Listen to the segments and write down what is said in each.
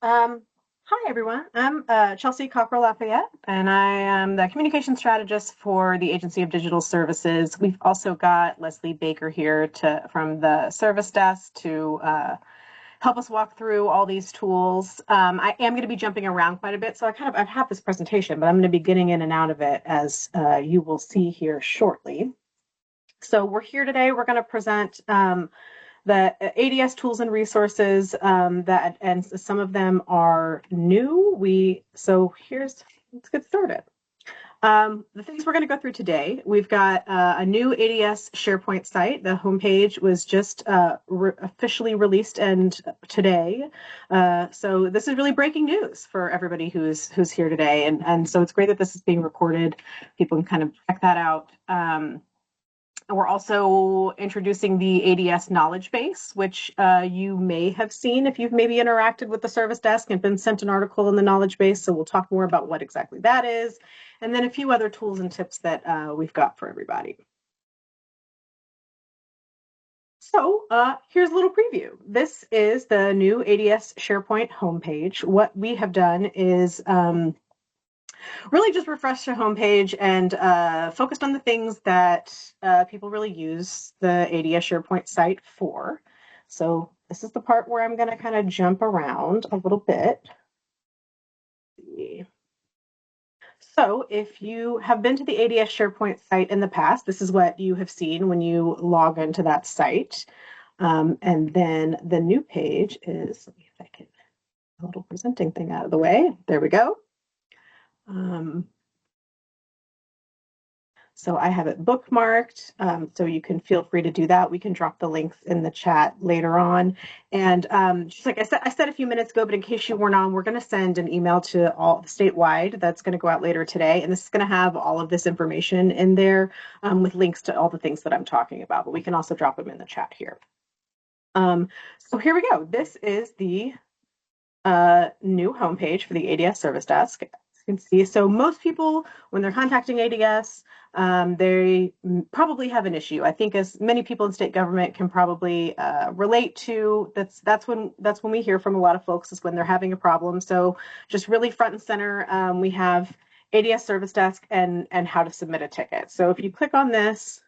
Hi, everyone. I'm Chelsea Cockrell-Lafayette, and I am the communication strategist for the Agency of Digital Services. We've also got Leslie Baker here from the service desk to help us walk through all these tools. I am going to be jumping around quite a bit, so I have this presentation, but I'm going to be getting in and out of it as you will see here shortly. So we're here today. We're going to present the ADS tools and resources and some of them are new. Let's get started. The things we're going to go through today, we've got a new ADS SharePoint site. The homepage was just officially released and today. So this is really breaking news for everybody who's here today. And so it's great that this is being recorded. People can kind of check that out. We're also introducing the ADS Knowledge Base, which you may have seen if you've maybe interacted with the service desk and been sent an article in the Knowledge Base. So we'll talk more about what exactly that is, and then a few other tools and tips that we've got for everybody. So here's a little preview. This is the new ADS SharePoint homepage. What we have done is really just refreshed the homepage and focused on the things that people really use the ADS SharePoint site for. So this is the part where I'm going to kind of jump around a little bit. So if you have been to the ADS SharePoint site in the past, this is what you have seen when you log into that site. And then the new page is, let me see if I can get a little presenting thing out of the way. There we go. So I have it bookmarked, so you can feel free to do that. We can drop the links in the chat later on. And just like I said a few minutes ago, but in case you weren't on, we're going to send an email to all statewide that's going to go out later today. And this is going to have all of this information in there with links to all the things that I'm talking about, but we can also drop them in the chat here. So here we go. This is the new homepage for the ADS Service Desk. As you can see, so most people, when they're contacting ADS, they probably have an issue. I think as many people in state government can probably relate to, that's when we hear from a lot of folks is when they're having a problem. So just really front and center, we have ADS Service Desk and how to submit a ticket. So if you click on this,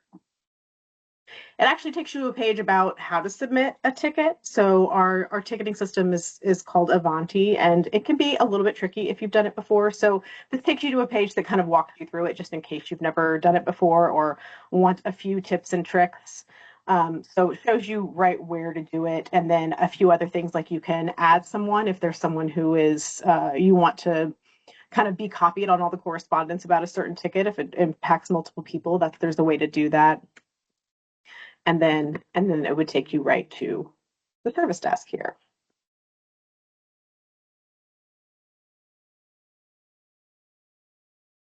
it actually takes you to a page about how to submit a ticket. So our ticketing system is called Avanti, and it can be a little bit tricky if you've done it before. So this takes you to a page that kind of walks you through it just in case you've never done it before or want a few tips and tricks. So it shows you right where to do it, and then a few other things like you can add someone if there's someone who is you want to kind of be copied on all the correspondence about a certain ticket. If it impacts multiple people, there's a way to do that. And then it would take you right to the service desk here.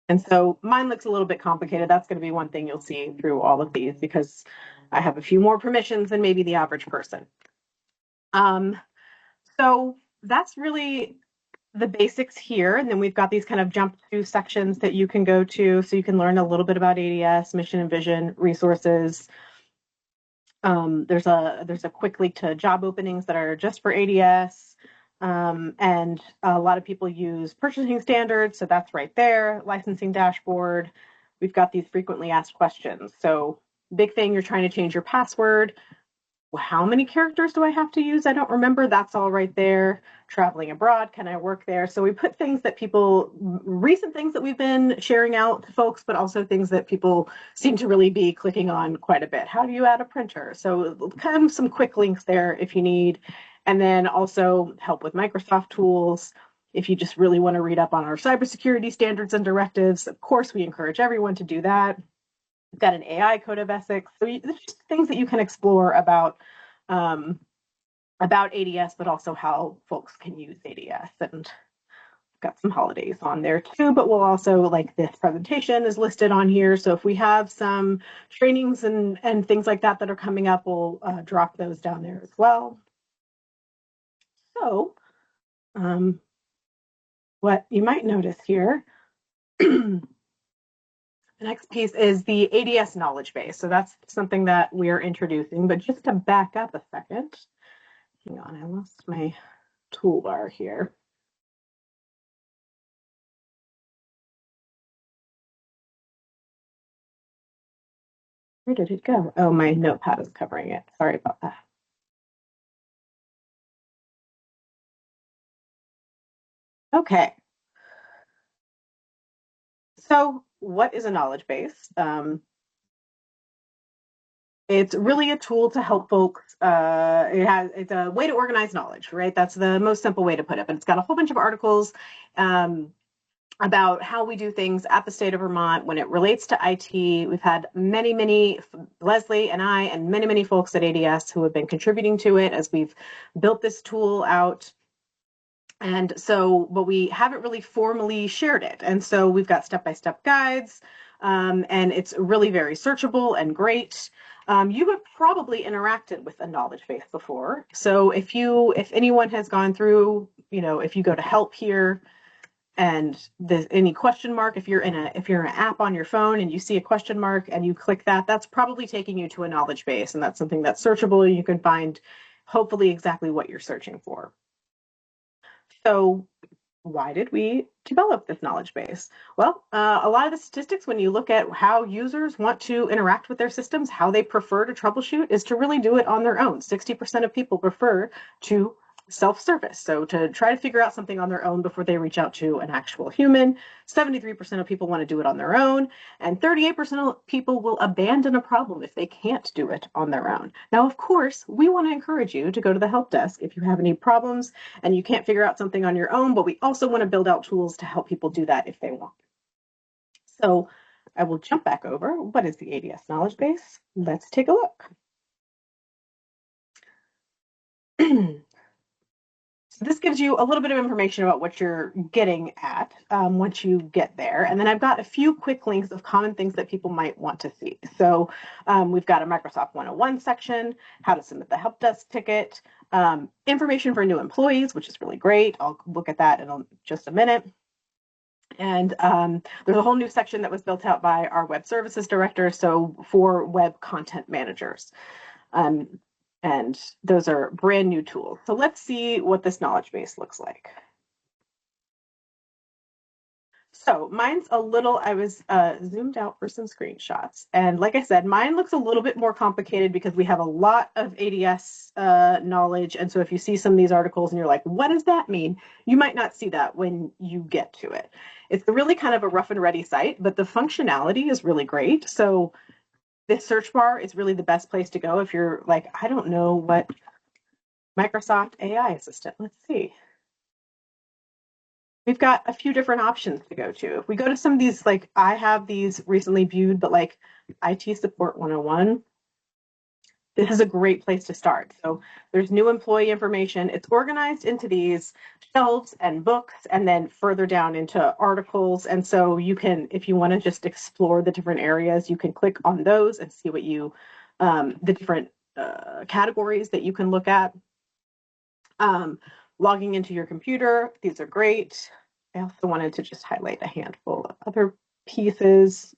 And so mine looks a little bit complicated. That's going to be one thing you'll see through all of these because I have a few more permissions than maybe the average person. So that's really the basics here. And then we've got these kind of jump to sections that you can go to so you can learn a little bit about ADS, mission and vision, resources. There's a quick link to job openings that are just for ADS. And a lot of people use purchasing standards, so that's right there. Licensing dashboard. We've got these frequently asked questions. So big thing, you're trying to change your password. Well, how many characters do I have to use? I don't remember. That's all right there. Traveling abroad, can I work there? So we put things that recent things that we've been sharing out to folks, but also things that people seem to really be clicking on quite a bit. How do you add a printer? So kind of some quick links there if you need. And then also help with Microsoft tools. If you just really want to read up on our cybersecurity standards and directives, of course, we encourage everyone to do that. We've got an AI code of ethics. So there's just things that you can explore about ADS, but also how folks can use ADS. And we've got some holidays on there too, but we'll also, like this presentation is listed on here. So if we have some trainings and things like that that are coming up, we'll drop those down there as well. So what you might notice here, the next piece is the ADS knowledge base. So that's something that we're introducing, but just to back up a second, hang on, I lost my toolbar here. Where did it go? Oh, my notepad is covering it. Sorry about that. Okay. So what is a knowledge base? It's really a tool to help folks. It's a way to organize knowledge, right? That's the most simple way to put it. But it's got a whole bunch of articles um, about how we do things at the state of Vermont when it relates to IT. We've had many, Leslie and I, and many folks at ADS who have been contributing to it as we've built this tool out. And so, but we haven't really formally shared it. And so we've got step-by-step guides, and it's really very searchable and great. You have probably interacted with a knowledge base before. So if anyone has gone through, if you go to help here and there's any question mark, if you're in an app on your phone and you see a question mark and you click that, that's probably taking you to a knowledge base, and that's something that's searchable. You can find hopefully exactly what you're searching for. So why did we develop this knowledge base? Well, a lot of the statistics, when you look at how users want to interact with their systems, how they prefer to troubleshoot, is to really do it on their own. 60% of people prefer to self-service, so to try to figure out something on their own before they reach out to an actual human. 73% of people want to do it on their own, and 38% of people will abandon a problem if they can't do it on their own. Now, of course, we want to encourage you to go to the help desk if you have any problems and you can't figure out something on your own, but we also want to build out tools to help people do that if they want. So I will jump back over. What is the ADS knowledge base? Let's take a look. So this gives you a little bit of information about what you're getting at once you get there. And then I've got a few quick links of common things that people might want to see. So we've got a Microsoft 101 section, how to submit the help desk ticket, information for new employees, which is really great. I'll look at that in just a minute. And there's a whole new section that was built out by our web services director, so for web content managers. And those are brand new tools. So let's see what this knowledge base looks like. So mine's a little, I was zoomed out for some screenshots. And like I said, mine looks a little bit more complicated because we have a lot of ADS knowledge. And so if you see some of these articles and you're like, what does that mean? You might not see that when you get to it. It's really kind of a rough and ready site, but the functionality is really great. So this search bar is really the best place to go if you're like, I don't know what Microsoft AI assistant. Let's see. We've got a few different options to go to. If we go to some of these, like I have these recently viewed, but like IT Support 101, this is a great place to start. So there's new employee information. It's organized into these shelves and books, and then further down into articles. And so you can, if you want to just explore the different areas, you can click on those and see what you, the different categories that you can look at. Logging into your computer, these are great. I also wanted to just highlight a handful of other pieces.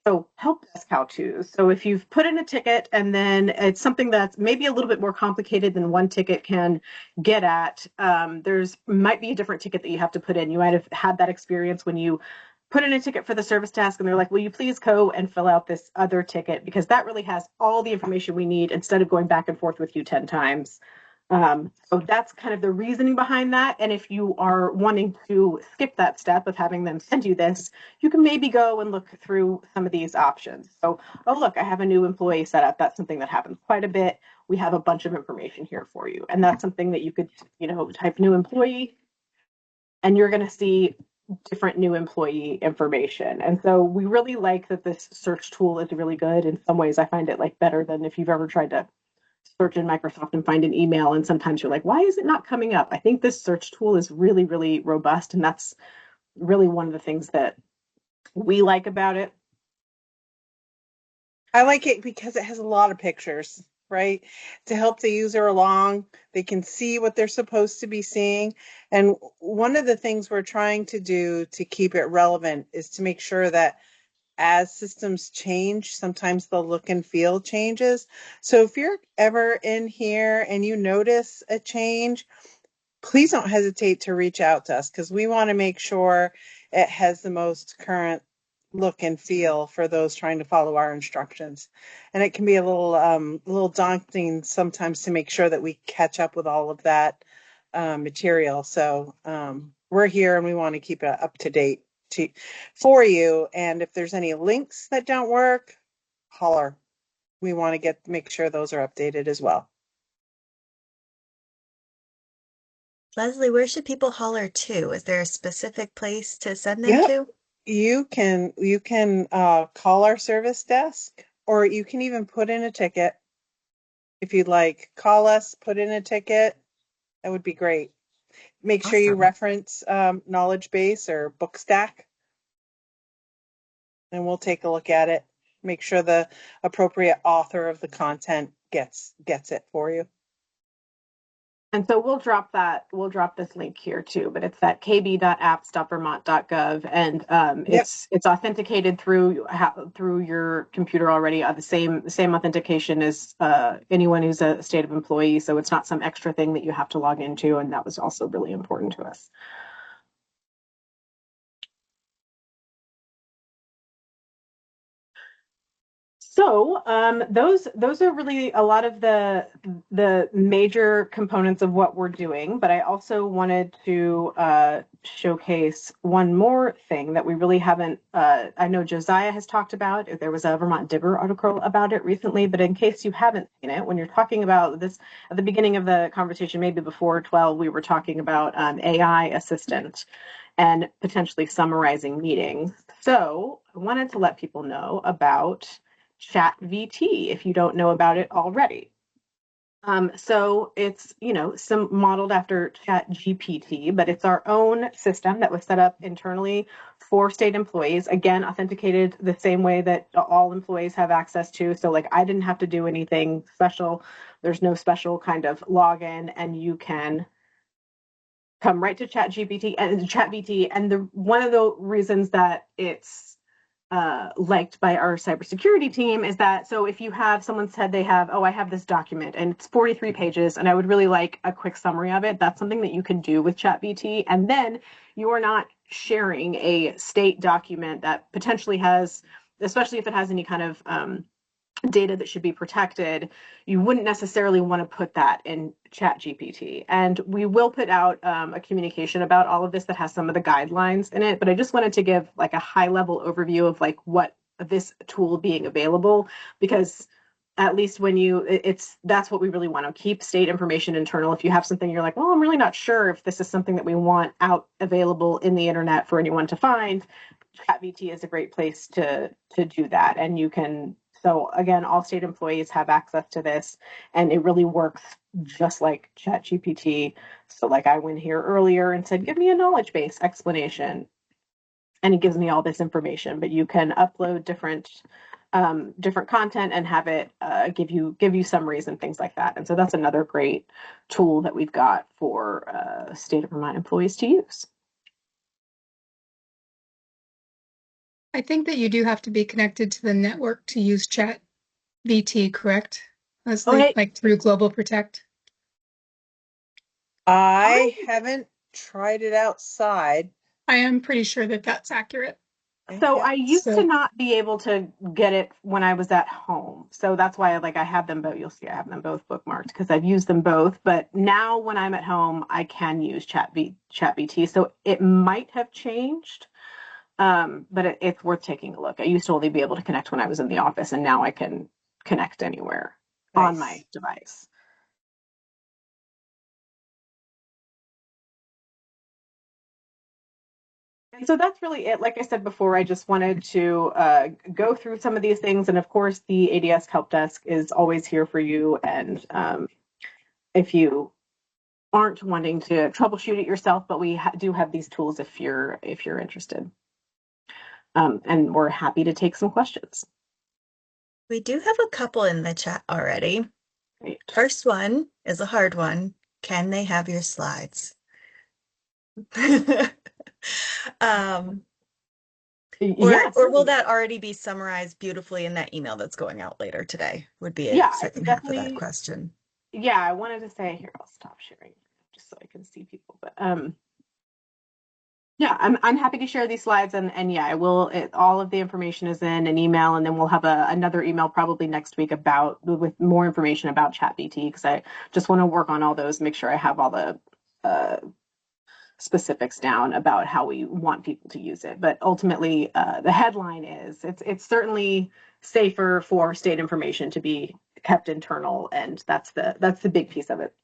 So help desk how-tos. So if you've put in a ticket and then it's something that's maybe a little bit more complicated than one ticket can get at, there's might be a different ticket that you have to put in. You might have had that experience when you put in a ticket for the service desk and they're like, will you please go and fill out this other ticket? Because that really has all the information we need instead of going back and forth with you 10 times. So that's kind of the reasoning behind that. And if you are wanting to skip that step of having them send you this, you can maybe go and look through some of these options. So, oh, look, I have a new employee set up. That's something that happens quite a bit. We have a bunch of information here for you. And that's something that you could, type new employee, and you're going to see different new employee information. And so we really like that this search tool is really good. In some ways, I find it like better than if you've ever tried to search in Microsoft and find an email, and sometimes you're like, why is it not coming up? I think this search tool is really, really robust, and that's really one of the things that we like about it. I like it because it has a lot of pictures, right? To help the user along. They can see what they're supposed to be seeing. And one of the things we're trying to do to keep it relevant is to make sure that as systems change, sometimes the look and feel changes. So if you're ever in here and you notice a change, please don't hesitate to reach out to us because we want to make sure it has the most current look and feel for those trying to follow our instructions. And it can be a little daunting sometimes to make sure that we catch up with all of that material. So we're here and we want to keep it up to date for you. And if there's any links that don't work, holler. We want to make sure those are updated as well. Leslie, where should people holler to? Is there a specific place to send them Yep. to? You can call our service desk, or you can even put in a ticket. If you'd like, call us, put in a ticket. That would be great. Make sure you Awesome. reference Knowledge Base or Bookstack, and we'll take a look at it. Make sure the appropriate author of the content gets it for you. And so we'll drop this link here too, but it's at kb.apps.vermont.gov, and Yep. it's authenticated through your computer already. The same authentication as anyone who's a state of employee, so it's not some extra thing that you have to log into, and that was also really important to us. So those are really a lot of the major components of what we're doing. But I also wanted to showcase one more thing that we really haven't. I know Josiah has talked about. There was a Vermont Digger article about it recently. But in case you haven't seen it, when you're talking about this at the beginning of the conversation, maybe before 12, we were talking about AI assistant and potentially summarizing meetings. So I wanted to let people know about ChatVT if you don't know about it already. So it's, some modeled after ChatGPT, but it's our own system that was set up internally for state employees. Again, authenticated the same way that all employees have access to. So like I didn't have to do anything special. There's no special kind of login, and you can come right to ChatGPT. And the one of the reasons that it's liked by our cybersecurity team is that, so if you have someone said they have, oh, I have this document and it's 43 pages and I would really like a quick summary of it, that's something that you can do with ChatGPT. And then you are not sharing a state document that potentially has, especially if it has any kind of data that should be protected, you wouldn't necessarily want to put that in ChatGPT. And we will put out a communication about all of this that has some of the guidelines in it. But I just wanted to give like a high level overview of like what this tool being available, because at least when that's what we really want to keep state information internal. If you have something you're like, well, I'm really not sure if this is something that we want out available in the internet for anyone to find, ChatGPT is a great place to do that. And you can, so again, all state employees have access to this, and it really works just like ChatGPT. So like I went here earlier and said, give me a knowledge base explanation, and it gives me all this information. But you can upload different content and have it give you summaries and things like that. And so that's another great tool that we've got for state of Vermont employees to use. I think that you do have to be connected to the network to use Chat VT, correct? Okay. Like through Global Protect. I haven't tried it outside. I am pretty sure that that's accurate. So Yeah. I used to not be able to get it when I was at home. So that's why like I have them both. You'll see I have them both bookmarked because I've used them both. But now when I'm at home, I can use ChatVT. So it might have changed, but it's worth taking a look. I used to only be able to connect when I was in the office, and now I can connect anywhere on my Nice. device. And so that's really it. Like I said before, I just wanted to go through some of these things. And of course, the ADS Help Desk is always here for you. And if you aren't wanting to troubleshoot it yourself, but we do have these tools if you're interested. And we're happy to take some questions. We do have a couple in the chat already. Great. First one is a hard one. Can they have your slides? Yes. Or will that already be summarized beautifully in that email that's going out later today? Would be a Yeah, I second can half of that definitely. question. Yeah, I wanted to say here, I'll stop sharing just so I can see people. But Yeah, I'm happy to share these slides and yeah, I will. All of the information is in an email, and then we'll have another email probably next week about with more information about ChatVT because I just want to work on all those, make sure I have all the uh, specifics down about how we want people to use it. But ultimately, the headline is it's certainly safer for state information to be kept internal, and that's the big piece of it.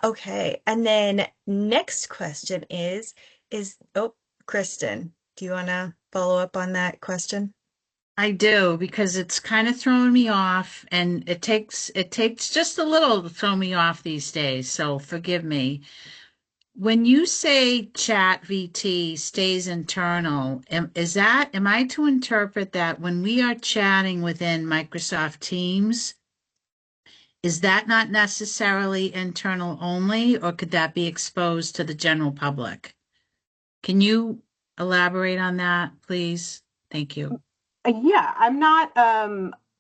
Okay. And then next question oh, Kristen, do you want to follow up on that question? I do because it's kind of throwing me off and it takes just a little to throw me off these days, so forgive me. When you say chat VT stays internal, am I to interpret that when we are chatting within Microsoft Teams, is that not necessarily internal only, or could that be exposed to the general public? Can you elaborate on that, please? Thank you. Yeah, I'm not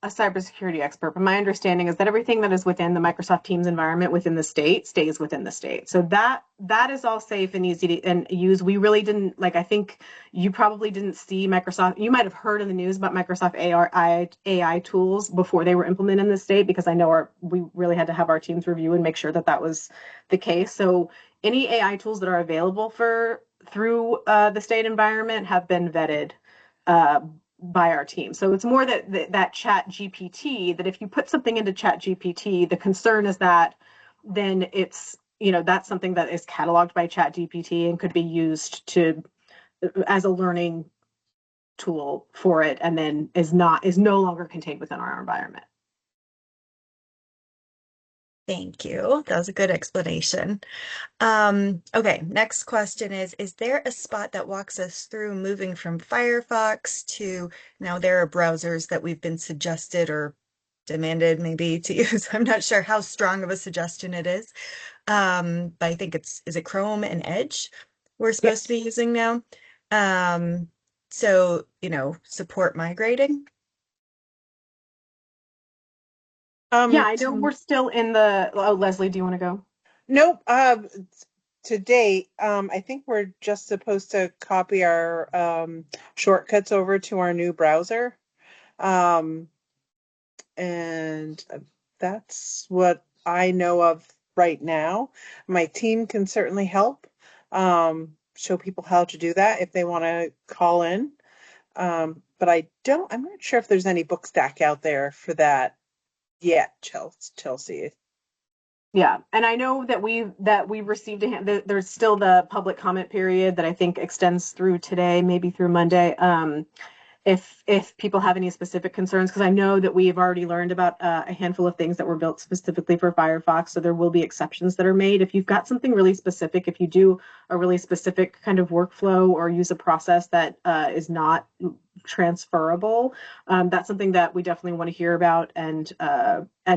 a cybersecurity expert, but my understanding is that everything that is within the Microsoft Teams environment within the state stays within the state. So that is all safe and easy to and use. We really didn't like. I think you probably didn't see Microsoft. You might have heard in the news about Microsoft AI tools before they were implemented in the state, because I know we really had to have our teams review and make sure that that was the case. So any AI tools that are available for through the state environment have been vetted uh, by our team. So it's more that chat GPT, that if you put something into chat GPT, the concern is that then it's, that's something that is cataloged by chat GPT and could be used to as a learning tool for it, and then is no longer contained within our environment. Thank you. That was a good explanation. Okay, next question is there a spot that walks us through moving from Firefox to now there are browsers that we've been suggested or demanded maybe to use. I'm not sure how strong of a suggestion it is. But I think is it Chrome and Edge we're supposed to be Yes. using now? Um, so, support migrating. Yeah, I know To, we're still in the. Oh, Leslie, do you want to go? nope. To date, I think we're just supposed to copy our shortcuts over to our new browser. Um, and that's what I know of right now. My team can certainly help show people how to do that if they want to call in. But I'm not sure if there's any book stack out there for that yet, Chelsea. Yeah, and I know that we received there's still the public comment period that I think extends through today, maybe through Monday. If people have any specific concerns, because I know that we've already learned about a handful of things that were built specifically for Firefox, so there will be exceptions that are made. If you've got something really specific, if you do a really specific kind of workflow or use a process that is not transferable, that's something that we definitely want to hear about and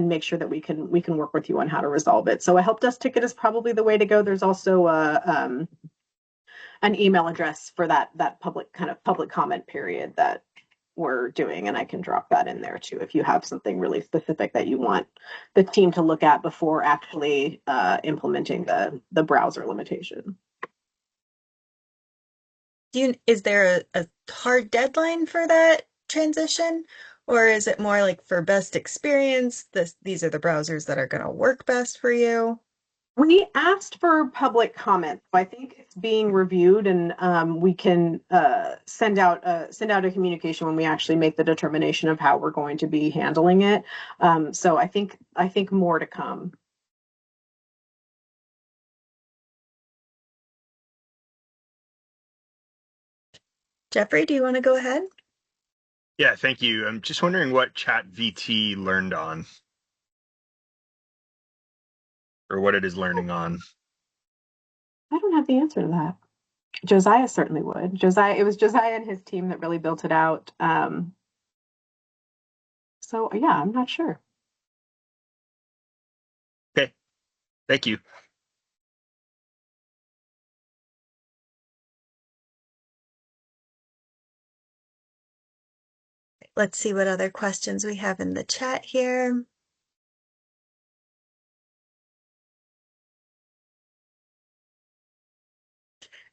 make sure that we can work with you on how to resolve it. So a help desk ticket is probably the way to go. There's also an email address for that public comment period that we're doing, and I can drop that in there too if you have something really specific that you want the team to look at before actually implementing the browser limitation. Is there a hard deadline for that transition? Or is it more like for best experience, these are the browsers that are going to work best for you? We asked for public comment, so I think it's being reviewed, and we can send out a communication when we actually make the determination of how we're going to be handling it. So I think more to come. Jeffrey, do you want to go ahead? Yeah, thank you. I'm just wondering what ChatVT learned on, or what it is learning on. I don't have the answer to that. Josiah certainly would. It was Josiah and his team that really built it out. So yeah, I'm not sure. Okay, thank you. Let's see what other questions we have in the chat here.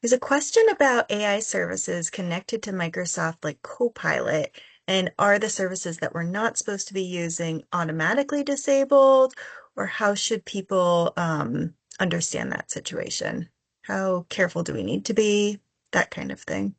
There's a question about AI services connected to Microsoft like Copilot, and are the services that we're not supposed to be using automatically disabled, or how should people understand that situation? How careful do we need to be? That kind of thing.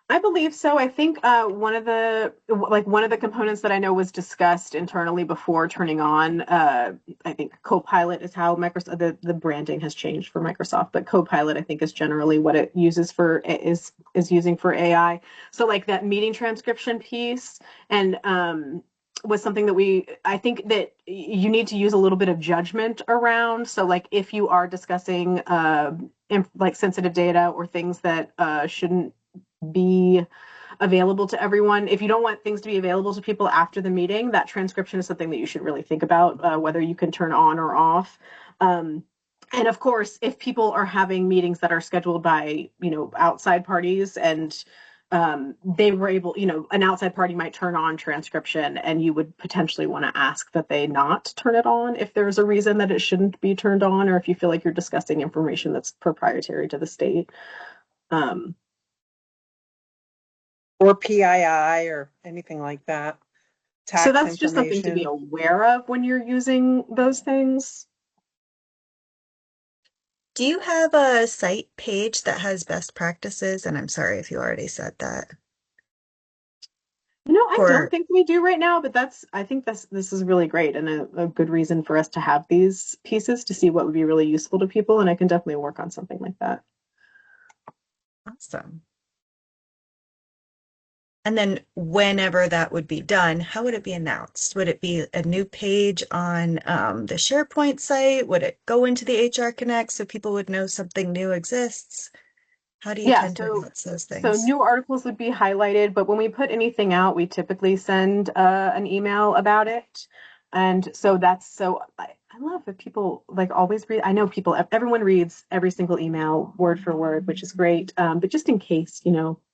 I believe so. I think one of the components that I know was discussed internally before turning on. I think Copilot is how Microsoft the branding has changed for Microsoft, but Copilot I think is generally what it uses for is using for AI. So like that meeting transcription piece and was something that I think that you need to use a little bit of judgment around. So like if you are discussing like sensitive data or things that shouldn't be available to everyone. If you don't want things to be available to people after the meeting, that transcription is something that you should really think about, whether you can turn on or off. Um, and of course, if people are having meetings that are scheduled by, outside parties and they were able, an outside party might turn on transcription and you would potentially want to ask that they not turn it on if there's a reason that it shouldn't be turned on, or if you feel like you're discussing information that's proprietary to the state. Or PII or anything like that. So Tax that's just something to be information. aware of when you're using those things. Do you have a site page that has best practices? And I'm sorry if you already said that. I don't For think we do right now, but I think this is really great and a good reason for us to have these pieces to see what would be really useful to people. And I can definitely work on something like that. awesome. And then whenever that would be done, how would it be announced? Would it be a new page on the SharePoint site? Would it go into the HR Connect so people would know something new exists? How do you Yeah, tend to so announce those so things? new articles would be highlighted, but when we put anything out, we typically send an email about it. And so I love that people like always read. I know everyone reads every single email word for word, which is great. But just in case,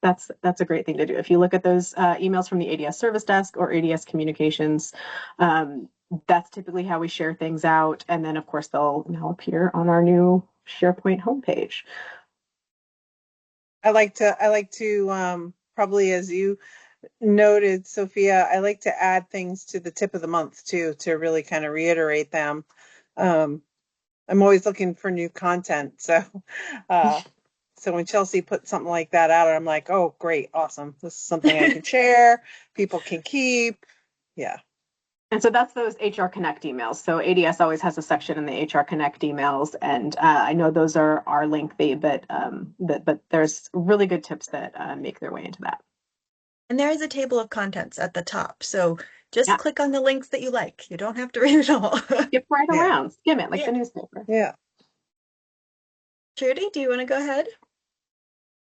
that's a great thing to do. If you look at those emails from the ADS Service Desk or ADS Communications, um, that's typically how we share things out. And then, of course, they'll now appear on our new SharePoint homepage. I like to probably, as you noted, Sophia, I like to add things to the tip of the month too, to really kind of reiterate them. Um, I'm always looking for new content. Uh, so when Chelsea put something like that out, I'm like, oh, great, awesome. This is something I can share, people can keep. Yeah. And so that's those HR Connect emails. So ADS always has a section in the HR Connect emails, and I know those are lengthy, but there's really good tips that make their way into that. And there is a table of contents at the top. So just Yeah, click on the links that you like. You don't have to read it all. skip right Yeah. around, skim it like Yeah. the newspaper. Yeah. Trudy, do you want to go ahead?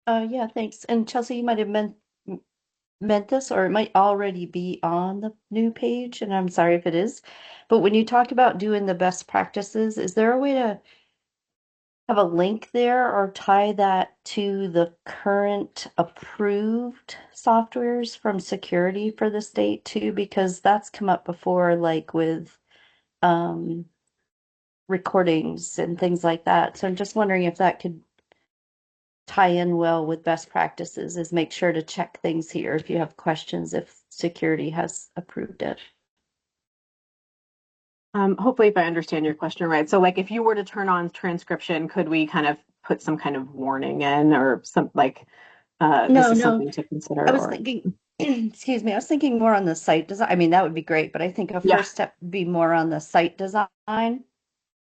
Yeah, thanks. And Chelsea, you might have meant this, or it might already be on the new page, and I'm sorry if it is. But when you talk about doing the best practices, is there a way to have a link there or tie that to the current approved softwares from security for the state too? Because that's come up before, like with um, recordings and things like that. So I'm just wondering if that could tie in well with best practices, is make sure to check things here if you have questions, if security has approved it. Hopefully, if I understand your question right, so like if you were to turn on transcription, could we kind of put some kind of warning in, or some like this No, is no. something to I consider, was or thinking, excuse me, I was thinking more on the site design. I mean, that would be great, but I think a yeah. first step would be more on the site design.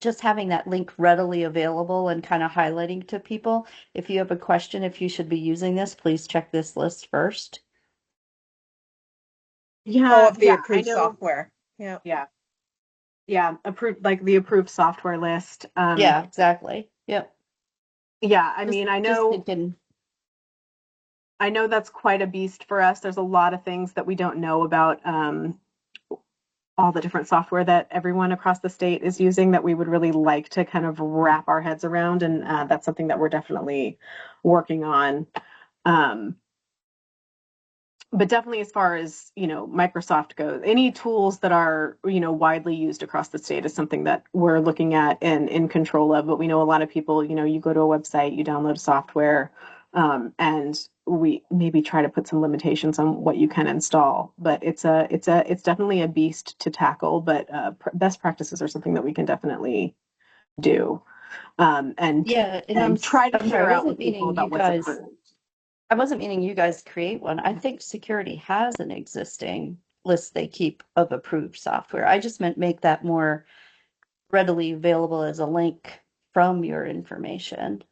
Just having that link readily available and kind of highlighting to people. If you have a question, if you should be using this, please check this list first. Oh, Yeah, of the yeah, I approved know. software. Yeah. Yeah, yeah, approved, like the approved software list. Yeah, exactly. Yep. Yeah, I Just mean, just thinking. I know that's quite a beast for us. There's a lot of things that we don't know about all the different software that everyone across the state is using that we would really like to kind of wrap our heads around. And that's something that we're definitely working on. Um, but definitely as far as, Microsoft goes, any tools that are, widely used across the state is something that we're looking at and in control of. But we know a lot of people, you go to a website, you download software, and we maybe try to put some limitations on what you can install. But it's definitely a beast to tackle. But best practices are something that we can definitely do, and Yeah, and and try to I'm sorry, share out with people about what's approved. I wasn't meaning you guys create one. I think security has an existing list they keep of approved software. I just meant make that more readily available as a link from your information.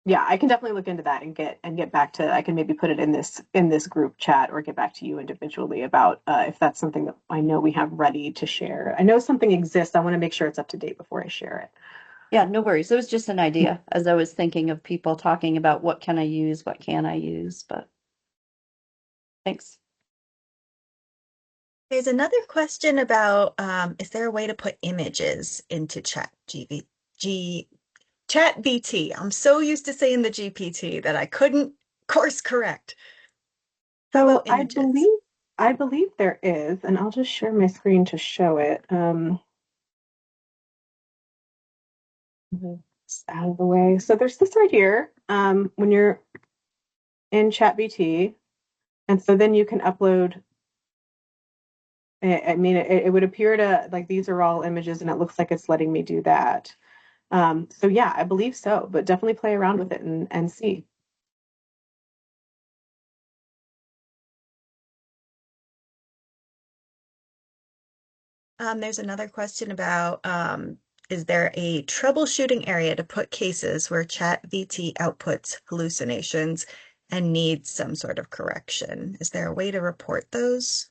Yeah, I can definitely look into that and get back to. I can maybe put it in this group chat or get back to you individually about if that's something that I know we have ready to share. I know something exists. I want to make sure it's up to date before I share it. Yeah, no worries. It was just an idea as I was thinking of people talking about what can I use, what can I use, but thanks. There's another question about is there a way to put images into ChatVT? I'm so used to saying the GPT that I couldn't course correct. How So about images? I believe there is, and I'll just share my screen to show it. It's out of the way. So there's this right here. When you're in ChatGPT, and so then you can upload. I mean, it would appear to like these are all images, and it looks like it's letting me do that. So yeah, I believe so, but definitely play around with it and see. There's another question about is there a troubleshooting area to put cases where ChatVT outputs hallucinations and needs some sort of correction? Is there a way to report those?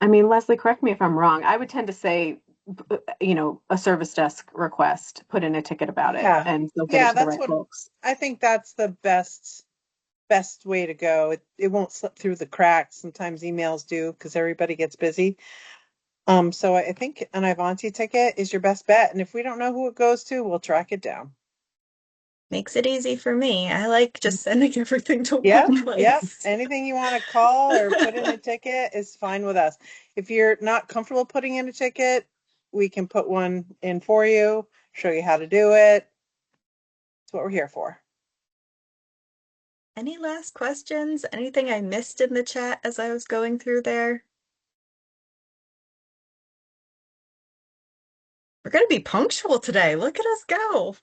I mean, Leslie, correct me if I'm wrong. I would tend to say, a service desk request, put in a ticket about it, Yeah. and they'll get it Yeah, to the that's right what folks. I think that's the best way to go. It won't slip through the cracks. Sometimes emails do because everybody gets busy. So I think an Ivanti ticket is your best bet. And if we don't know who it goes to, we'll track it down. Makes it easy for me. I like just sending everything to one Yep, yep. place. Anything you want to call or put in a ticket is fine with us. If you're not comfortable putting in a ticket, we can put one in for you, show you how to do it. That's what we're here for. Any last questions? Anything I missed in the chat as I was going through there? We're going to be punctual today. Look at us go.